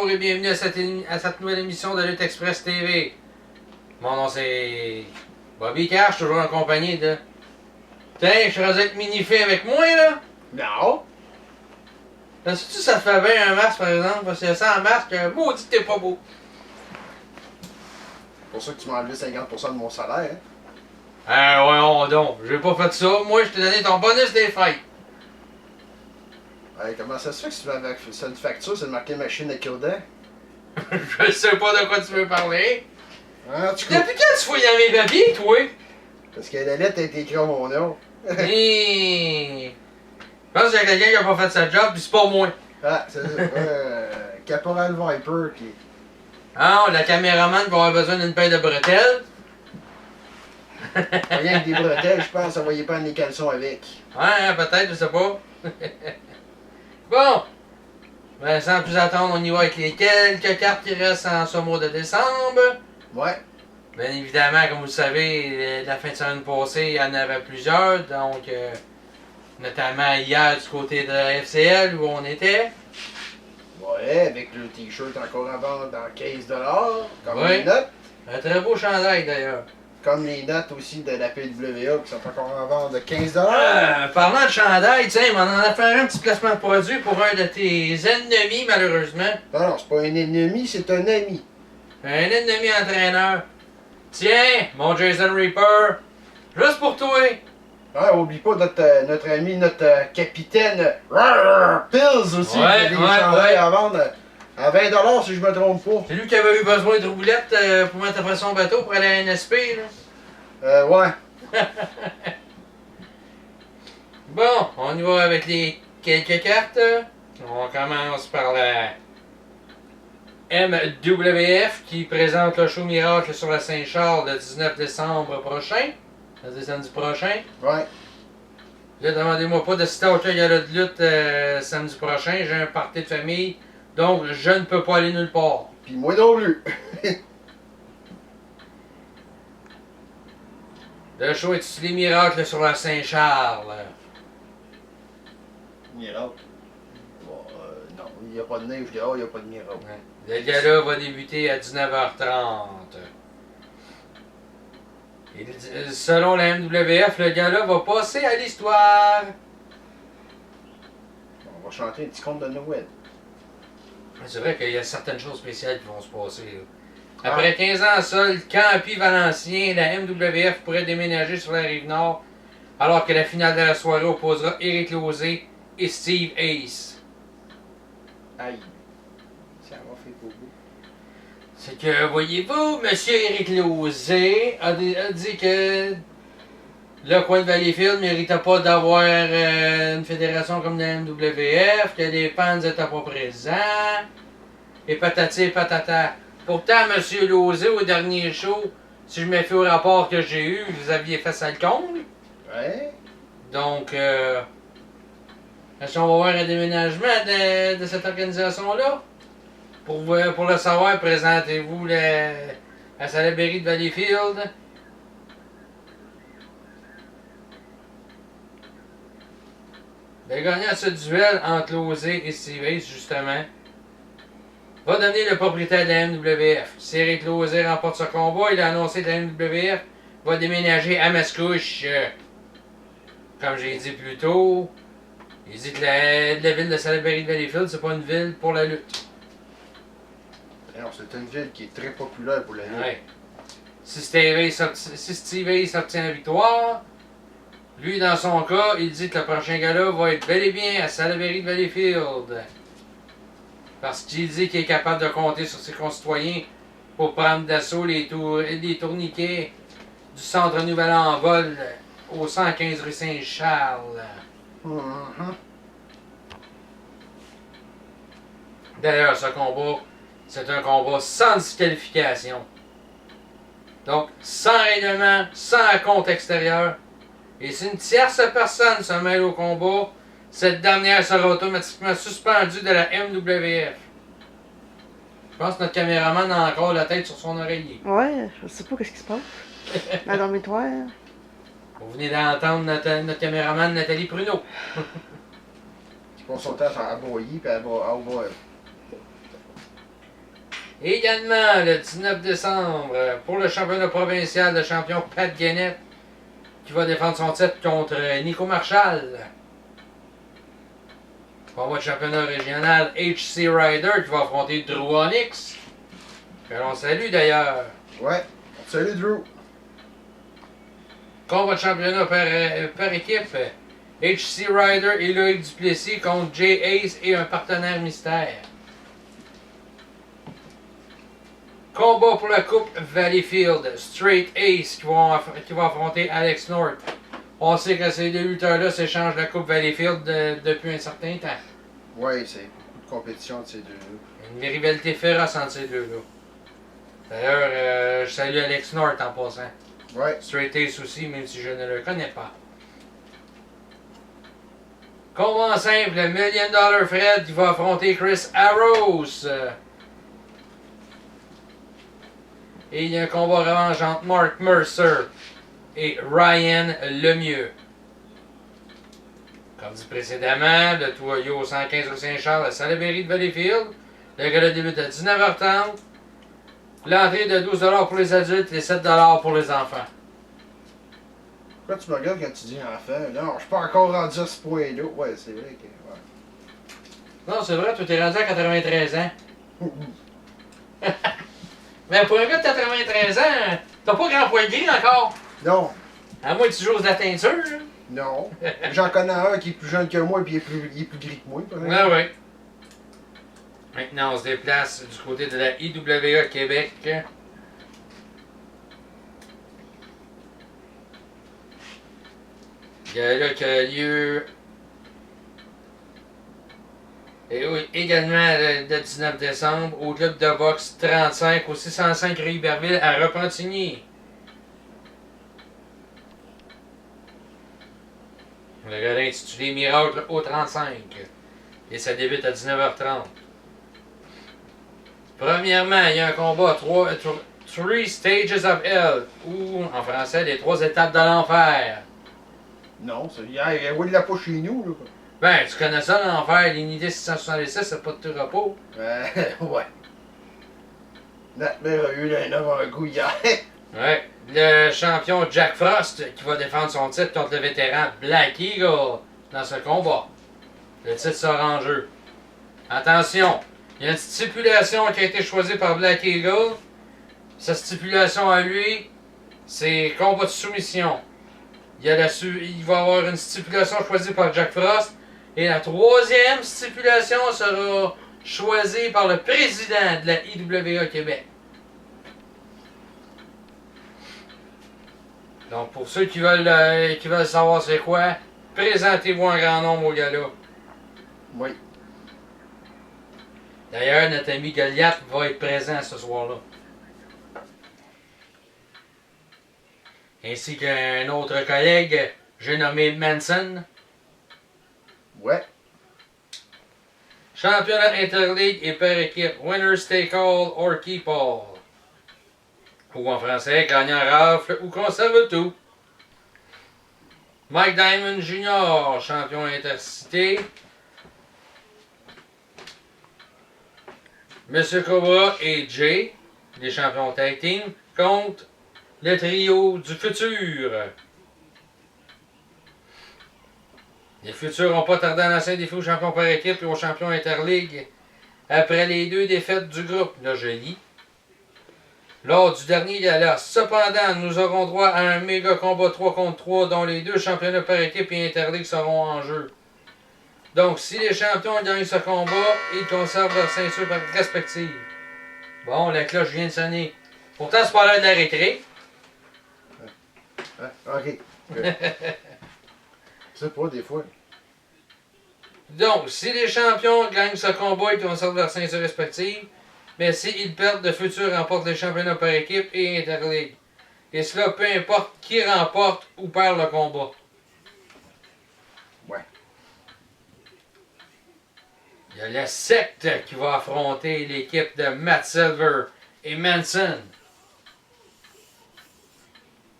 bonjour et bienvenue à cette nouvelle émission de Lutte Express TV. Mon nom c'est Bobby Cash, toujours en compagnie de... Tiens, je suis rendu avec Minifé avec moi là. Non! Penses-tu que ça te fait bien un masque par exemple? Parce que sans masque, maudit t'es pas beau. C'est pour ça que tu m'as enlevé 50% de mon salaire, hein? Ouais, donc, j'ai pas fait ça. Moi, je t'ai donné ton bonus des fêtes. Hey, comment ça se fait que tu m'avais fait une facture, c'est marqué machine à cure-dent? Je sais pas de quoi tu veux parler. Hein, tu coupes? Depuis quand tu fouilles dans mes papiers, toi? Parce que la lettre a été écrite à mon nom. Je pense qu'il y a quelqu'un qui a pas fait sa job, puis c'est pas moi. Ah, c'est ça. Caporal Viper qui. Ah, la caméraman va avoir besoin d'une paire de bretelles. Rien que des bretelles, je pense, ça va y prendre les caleçons avec. Ouais, peut-être, je sais pas. Bon. Ben, sans plus attendre, on y va avec les quelques cartes qui restent en ce mois de décembre. Ouais. Bien évidemment, comme vous le savez, la fin de semaine passée, il y en avait plusieurs. Donc, notamment hier du côté de la FCL où on était. Ouais, avec le t-shirt encore à vendre dans 15$. Comme Ouais. les notes. Un très beau chandail d'ailleurs. Comme les notes aussi de la PWA qui sont encore en vente de 15$. Parlant de chandail, tiens, on en a fait un petit placement de produit pour un de tes ennemis, malheureusement. Non, c'est pas un ennemi, c'est un ami. Un ennemi entraîneur. Tiens, mon Jason Reaper, juste pour toi. Ah, oublie pas notre ami, notre capitaine Pills aussi, qui a des chandails à vendre à 20$ si je me trompe pas. C'est lui qui avait eu besoin de roulettes pour mettre après son bateau pour aller à NSP, là. Ouais. Bon, on y va avec les quelques cartes. On commence par la MWF qui présente le show Miracle sur la Saint-Charles le 19 décembre prochain. C'est samedi prochain. Ouais. Là, demandez-moi pas de citer aucun gala de lutte samedi prochain. J'ai un party de famille, donc je ne peux pas aller nulle part. Puis moi non plus. Le show est intitulé Miracle sur la Saint-Charles. Miracle. Bon, non, il n'y a pas de neige dehors, il n'y a pas de miracle. Le gala va débuter à 19h30. Et selon la MWF, le gala va passer à l'histoire. On va chanter un petit conte de Noël. C'est vrai qu'il y a certaines choses spéciales qui vont se passer. Là. Après 15 ans seul, Campi Valencien, la MWF pourrait déménager sur la Rive-Nord, alors que la finale de la soirée opposera Éric Lauzé et Steve Ace. Aïe. Ça m'a fait beau. C'est que, voyez-vous, Monsieur Éric Lauzé a dit que le coin de Valleyfield ne méritait pas d'avoir une fédération comme la MWF, que les fans n'étaient pas présents, et patati et patata. Pourtant, Monsieur Lauzé, au dernier show, si je me fie au rapport que j'ai eu, vous aviez fait ça le comble. Ouais. Donc, est-ce qu'on va voir un déménagement de cette organisation-là? Pour le savoir, présentez-vous à Salaberry de Valleyfield. Le gagnant de ce duel entre Lauzé et Steve Ace, justement, va devenir le propriétaire de la MWF. Si Éric Lauzé remporte ce combat, il a annoncé que la MWF va déménager à Mascouche. Comme j'ai dit plus tôt, il dit que la ville de Salaberry de Valleyfield, c'est pas une ville pour la lutte. Alors, c'est une ville qui est très populaire pour la lutte. Ouais. Si Steve Ace obtient la victoire, lui, dans son cas, il dit que le prochain gala va être bel et bien à Salaberry de Valleyfield. Parce qu'il dit qu'il est capable de compter sur ses concitoyens pour prendre d'assaut les tourniquets du centre Nouvel en vol au 115 rue Saint-Charles. D'ailleurs, ce combat, c'est un combat sans disqualification. Donc, sans règlement, sans compte extérieur. Et si une tierce personne se mêle au combat, cette dernière sera automatiquement suspendue de la MWF. Je pense que notre caméraman a encore la tête sur son oreiller. Ouais, je sais pas qu'est-ce qui se passe. Dans le dormitoire. Vous venez d'entendre notre caméraman Nathalie Pruneau. Qui passe son temps à broyer puis à boire. Également, le 19 décembre, pour le championnat provincial, le champion Pat Guénette qui va défendre son titre contre Nico Marchal. Combat de championnat régional, HC Rider qui va affronter Drew Onyx. Que l'on salue d'ailleurs. Ouais, salut Drew. Combat de championnat par équipe, HC Rider et Loïc Duplessis contre Jay Ace et un partenaire mystère. Combat pour la coupe Valleyfield, Straight Ace qui va affronter Alex North. On sait que ces deux lutteurs-là s'échangent la coupe Valleyfield depuis un certain temps. Ouais, c'est une compétition de ces deux-là. Une rivalité féroce entre ces deux-là. D'ailleurs, je salue Alex North en passant. Ouais. Straight Ace aussi, même si je ne le connais pas. Combat en simple, le $1 Million Fred qui va affronter Chris Arrows. Et il y a un combat revanche entre Mark Mercer et Ryan Lemieux. Comme dit précédemment, le Toyo 115 au Saint-Charles à Salaberry de Valleyfield. Le gala débute à 19h30. L'entrée de 12$ pour les adultes et 7$ pour les enfants. Pourquoi tu me regardes quand tu dis enfant? Non, je suis pas encore rendu à ce point-là. Ouais, c'est vrai que. Ouais. Non, c'est vrai, toi t'es rendu à 93 ans. Mais pour un gars de 93 ans, t'as pas grand point de gris encore. Non. À moins que tu joues de la teinture. Hein? Non. J'en connais un qui est plus jeune que moi et il est plus gris que moi. Ouais, ouais. Maintenant, on se déplace du côté de la IWA Québec. Il y a là qui a lieu. Et oui, également le 19 décembre au club de boxe 35 au 605 rue Iberville à Repentigny. Le gala intitulé Miracle au 35. Et ça débute à 19h30. Premièrement, il y a un combat 3 Stages of Hell, ou en français, les 3 étapes de l'enfer. Non, c'est hier, il l'a pas chez nous. Là. Ben, tu connais ça, l'enfer, l'unité 666, c'est pas de tout repos. Ouais. Notre mère a eu un avant-goût hier. Ouais. Le champion Jack Frost qui va défendre son titre contre le vétéran Black Eagle dans ce combat. Le titre sera en jeu. Attention, il y a une stipulation qui a été choisie par Black Eagle. Sa stipulation à lui, c'est combat de soumission. Il va y avoir une stipulation choisie par Jack Frost. Et la troisième stipulation sera choisie par le président de la IWA Québec. Donc, pour ceux qui veulent savoir c'est quoi, présentez-vous en grand nombre au gala. Oui. D'ailleurs, notre ami Goliath va être présent ce soir-là. Ainsi qu'un autre collègue, j'ai nommé Manson. Ouais. Championnat Interleague et par équipe, winner take all or keep all. Ou en français, gagnant rafle ou conserve tout. Mike Diamond Jr., champion intercité. Monsieur Cobra et Jay, les champions tag team, contre le trio du futur. Les futurs n'ont pas tardé à lancer un défi aux champions par équipe et aux champions Interleague après les 2 défaites du groupe. Là, je lis. Lors du dernier gala, cependant, nous aurons droit à un méga combat 3 contre 3 dont les 2 championnats par équipe et Interleague seront en jeu. Donc, si les champions gagnent ce combat, ils conservent leur ceinture respective. Bon, la cloche vient de sonner. Pourtant, c'est pas l'heure de la récré. Ok. C'est pas des fois. Donc, si les champions gagnent ce combat, ils conservent leur ceinture respective. Mais s'ils perdent, le futur remporte les championnats par équipe et Interleague. Et cela peu importe qui remporte ou perd le combat. Ouais. Il y a la secte qui va affronter l'équipe de Matt Silver et Manson.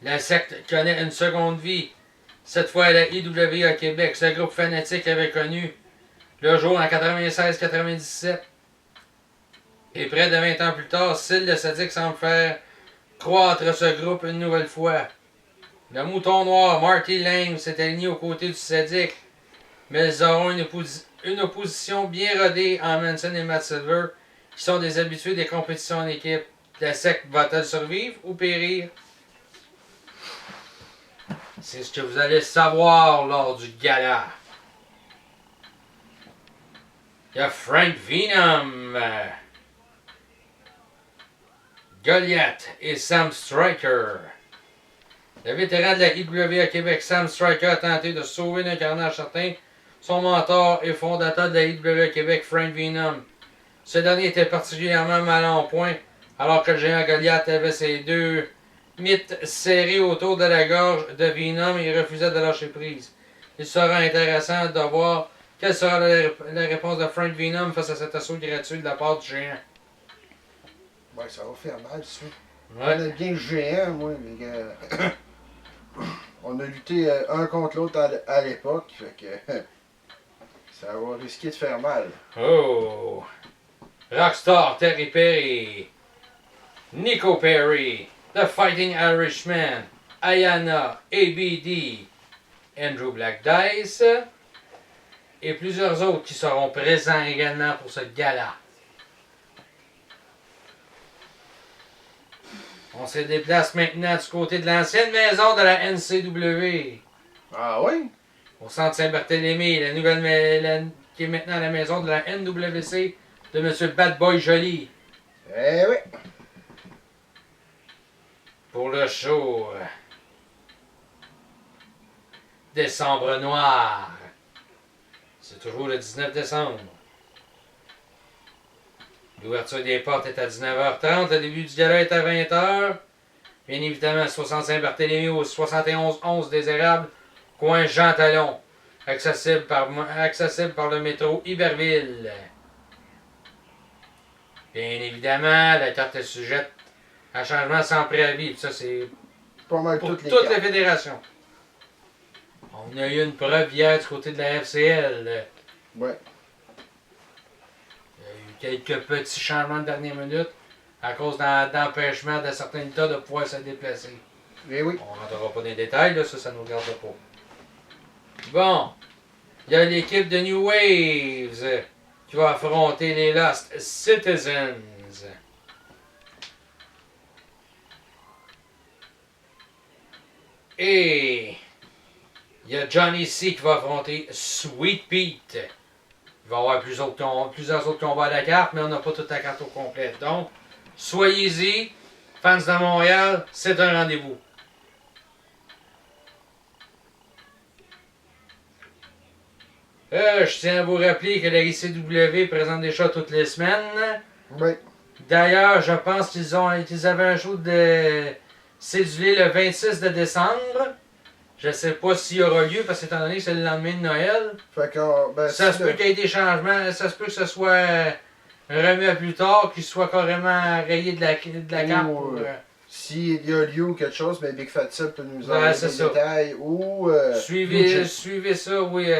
La secte connaît une seconde vie. Cette fois à la IWA Québec, ce groupe fanatique avait connu le jour en 96-97. Et près de 20 ans plus tard, Syl le Sadique semble faire croître ce groupe une nouvelle fois. Le mouton noir, Marty Lang, s'est aligné aux côtés du Sadique, mais ils auront une opposition bien rodée en Manson et Matt Silver, qui sont des habitués des compétitions en équipe. La secte va-t-elle survivre ou périr? C'est ce que vous allez savoir lors du gala. Il y a Frank Venom, Goliath et Sam Striker. Le vétéran de la IW à Québec, Sam Striker, a tenté de sauver d'un carnage certain son mentor et fondateur de la IW à Québec, Frank Venom. Ce dernier était particulièrement mal en point, alors que le géant Goliath avait ses deux mythes serrés autour de la gorge de Venom et refusait de lâcher prise. Il sera intéressant de voir quelle sera la réponse de Frank Venom face à cet assaut gratuit de la part du géant. Ouais, ça va faire mal, ça. Ouais. On a bien le géant, moi, mais on a lutté un contre l'autre à l'époque, fait que ça va risquer de faire mal. Oh! Rockstar Terry Perry, Nico Perry, The Fighting Irishman, Ayana, ABD, Andrew Black Dice et plusieurs autres qui seront présents également pour ce gala. On se déplace maintenant du côté de l'ancienne maison de la NCW. Ah oui? Au centre Saint-Barthélemy, qui est maintenant la maison de la NWC de M. Bad Boy Joly. Eh oui! Pour le show Décembre Noir. C'est toujours le 19 décembre. L'ouverture des portes est à 19h30. Le début du gala est à 20h. Bien évidemment, 65 Barthélemy au 71-11 des Érables, coin Jean Talon. Accessible par le métro Iberville. Bien évidemment, la carte est sujette à changement sans préavis. Ça, c'est Pas mal pour toutes toutes les les fédérations. On a eu une preuve hier du côté de la FCL. Ouais. Il y a eu quelques petits changements de dernière minute à cause d'empêchement de certains États de pouvoir se déplacer. Eh oui. On ne rentrera pas dans les détails, là, ça ne nous regarde pas. Bon, il y a l'équipe de New Waves qui va affronter les Lost Citizens. Et il y a Johnny C qui va affronter Sweet Pete. Il va y avoir plusieurs autres combats à la carte, mais on n'a pas toute la carte au complet. Donc, soyez-y, fans de Montréal, c'est un rendez-vous. Je tiens à vous rappeler que la ICW présente des shows toutes les semaines. Oui. D'ailleurs, je pense qu'ils avaient un show de cédulé le 26 de décembre. Je ne sais pas s'il y aura lieu, parce que étant donné que c'est le lendemain de Noël, Fait que, ben, ça si se peut qu'il y ait des changements, ça se peut que ce soit remis à plus tard, qu'il soit carrément rayé de la carte. Pour, s'il y a lieu ou quelque chose, ben Big Fat Sub peut nous Ouais, envoyer c'est des ça. détails ou... suivez ça, oui.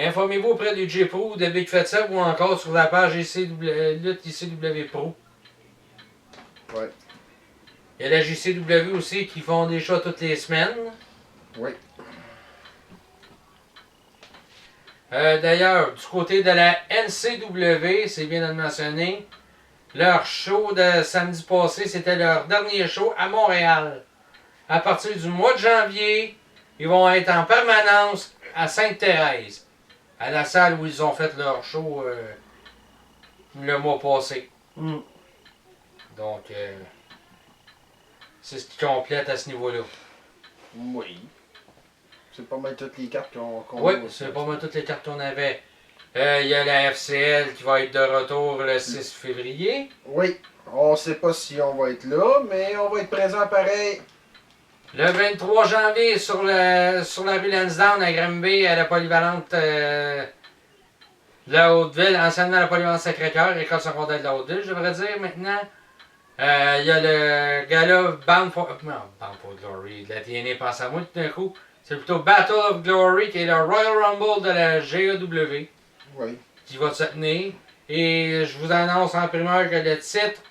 Informez-vous auprès du J-Pro, de Big Fat Sub ou encore sur la page Lutte ICW Pro. Ouais. Il y a la JCW aussi qui font des shows toutes les semaines. Oui. D'ailleurs, du côté de la NCW, c'est bien de le mentionner, leur show de samedi passé, c'était leur dernier show à Montréal. À partir du mois de janvier, ils vont être en permanence à Sainte-Thérèse, à la salle où ils ont fait leur show le mois passé. Mm. Donc, c'est ce qui complète à ce niveau-là. Oui. C'est pas mal toutes les cartes qu'on Oui, c'est pas mal toutes les cartes qu'on avait. Il y a la FCL qui va être de retour le 6 février. Oui. On sait pas si on va être là, mais on va être présent pareil. Le 23 janvier, sur la rue Lansdowne à Granby, à la polyvalente de la Haute-Ville, anciennement la polyvalente Sacré-Cœur, école secondaire de la Haute-Ville, je devrais dire maintenant. Il y a le gala Bound for Glory, la TNA pense à moi tout d'un coup. C'est plutôt Battle of Glory qui est le Royal Rumble de la GAW Oui. qui va se tenir. Et je vous annonce en primeur que le titre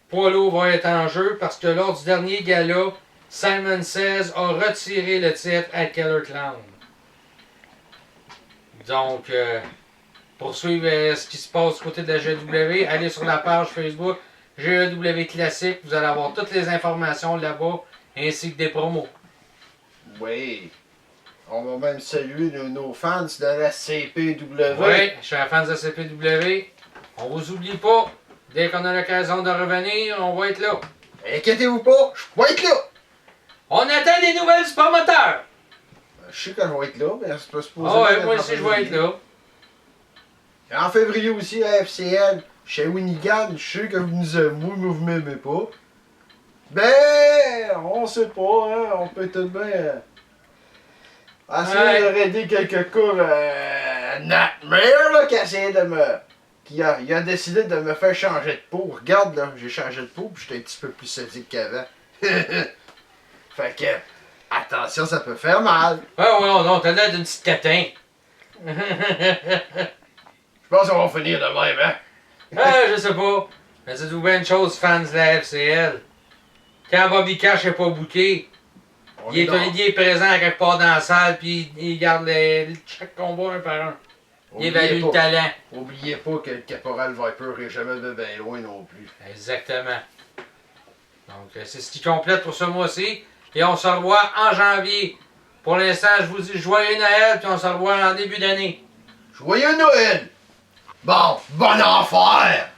poids lourd va être en jeu parce que lors du dernier gala, Simon Says a retiré le titre à Killer Clown. Donc, pour suivre ce qui se passe du côté de la GEW, allez sur la page Facebook GEW Classique. Vous allez avoir toutes les informations là-bas, ainsi que des promos. Oui. On va même saluer nos fans de la CPW. Oui, je suis un fan de la CPW. On vous oublie pas. Dès qu'on a l'occasion de revenir, on va être là. Inquiétez-vous pas, je vais être là. On attend des nouvelles du promoteur. Je sais que je vais être là, mais c'est pas supposé. Ah ouais, moi aussi je vais être là. Et en février aussi, à FCL, chez Winigan, je sais que vous m'aimez pas. Ben, on sait pas, hein, on peut tout bien essayer de raider quelques cas. Nightmare, là, qui a essayé de me... Il a décidé de me faire changer de peau. Regarde, là, j'ai changé de peau, puis j'étais un petit peu plus sadique qu'avant. Fait que, attention, ça peut faire mal. Ah ouais, non, t'as l'air d'une petite catin. Je pense qu'on va finir de même, hein. Ah, je sais pas. Mais dites-vous bien une chose, fans de la FCL. Quand Bobby Cash est pas booké, il est présent à quelque part dans la salle, puis il garde chaque combat un par un. Il évalue le talent. Oubliez pas que le Caporal Viper est jamais de bien loin non plus. Exactement. Donc, c'est ce qui complète pour ce mois-ci. Et on se revoit en janvier. Pour l'instant, je vous dis joyeux Noël, puis on se revoit en début d'année. Joyeux Noël! Bon, bon enfer!